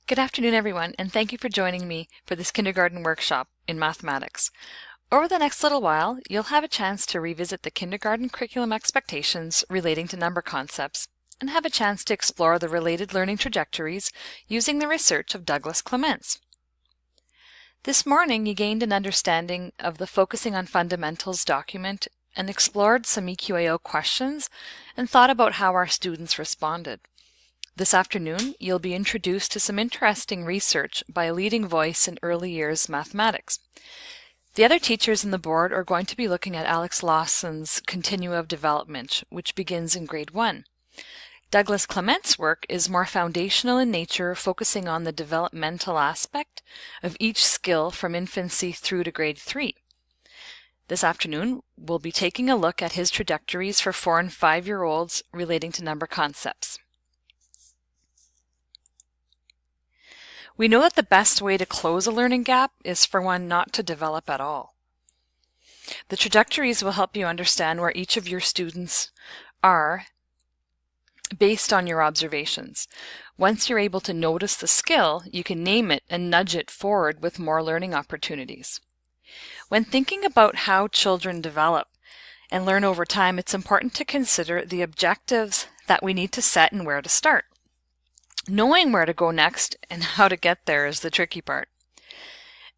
Good afternoon, everyone, and thank you for joining me for this kindergarten workshop in mathematics. Over the next little while, you'll have a chance to revisit the kindergarten curriculum expectations relating to number concepts and have a chance to explore the related learning trajectories using the research of Douglas Clements. This morning, you gained an understanding of the Focusing on Fundamentals document and explored some EQAO questions and thought about how our students responded. This afternoon, you'll be introduced to some interesting research by a leading voice in early years mathematics. The other teachers in the board are going to be looking at Alex Lawson's Continua of Development, which begins in grade 1. Douglas Clements' work is more foundational in nature, focusing on the developmental aspect of each skill from infancy through to grade 3. This afternoon, we'll be taking a look at his trajectories for 4- and 5-year-olds relating to number concepts. We know that the best way to close a learning gap is for one not to develop at all. The trajectories will help you understand where each of your students are based on your observations. Once you're able to notice the skill, you can name it and nudge it forward with more learning opportunities. When thinking about how children develop and learn over time, it's important to consider the objectives that we need to set and where to start. Knowing where to go next and how to get there is the tricky part.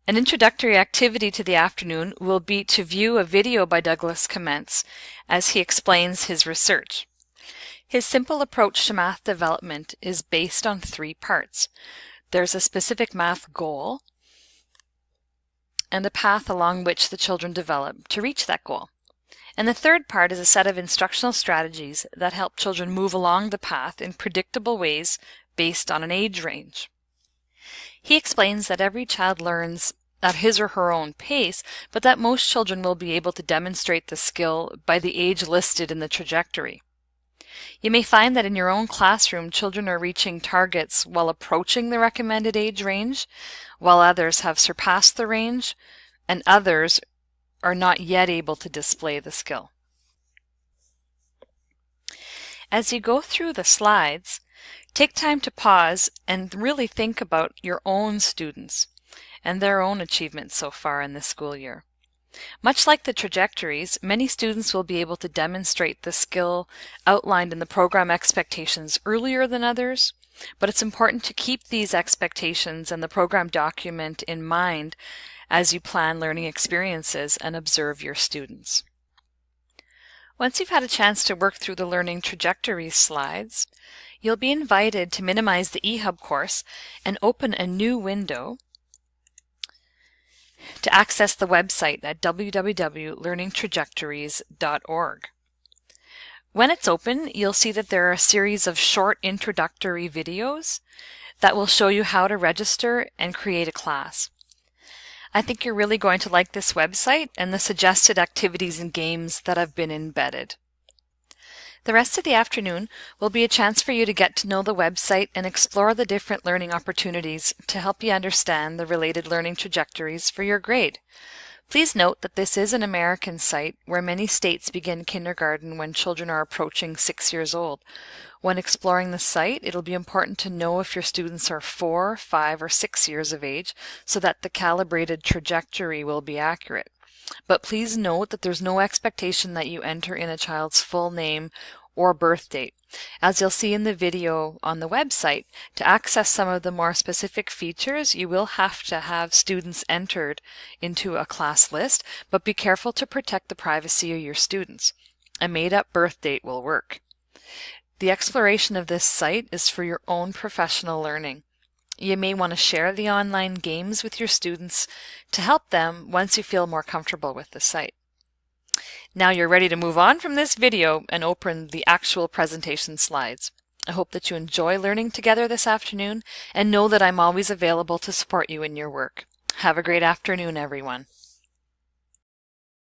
An introductory activity to the afternoon will be to view a video by Douglas Clements as he explains his research. His simple approach to math development is based on 3 parts. There's a specific math goal and a path along which the children develop to reach that goal. And the third part is a set of instructional strategies that help children move along the path in predictable ways based on an age range. He explains that every child learns at his or her own pace, but that most children will be able to demonstrate the skill by the age listed in the trajectory. You may find that in your own classroom, children are reaching targets while approaching the recommended age range, while others have surpassed the range, and others are not yet able to display the skill. As you go through the slides, take time to pause and really think about your own students and their own achievements so far in this school year. Much like the trajectories, many students will be able to demonstrate the skill outlined in the program expectations earlier than others, but it's important to keep these expectations and the program document in mind as you plan learning experiences and observe your students. Once you've had a chance to work through the learning trajectories slides, you'll be invited to minimize the eHub course and open a new window to access the website at www.learningtrajectories.org. When it's open, you'll see that there are a series of short introductory videos that will show you how to register and create a class. I think you're really going to like this website and the suggested activities and games that have been embedded. The rest of the afternoon will be a chance for you to get to know the website and explore the different learning opportunities to help you understand the related learning trajectories for your grade. Please note that this is an American site where many states begin kindergarten when children are approaching 6 years old. When exploring the site, it'll be important to know if your students are 4, 5, or 6 years of age so that the calibrated trajectory will be accurate. But please note that there's no expectation that you enter in a child's full name or birth date. As you'll see in the video on the website, to access some of the more specific features, you will have to have students entered into a class list, but be careful to protect the privacy of your students. A made-up birth date will work. The exploration of this site is for your own professional learning. You may want to share the online games with your students to help them once you feel more comfortable with the site. Now you're ready to move on from this video and open the actual presentation slides. I hope that you enjoy learning together this afternoon and know that I'm always available to support you in your work. Have a great afternoon, everyone.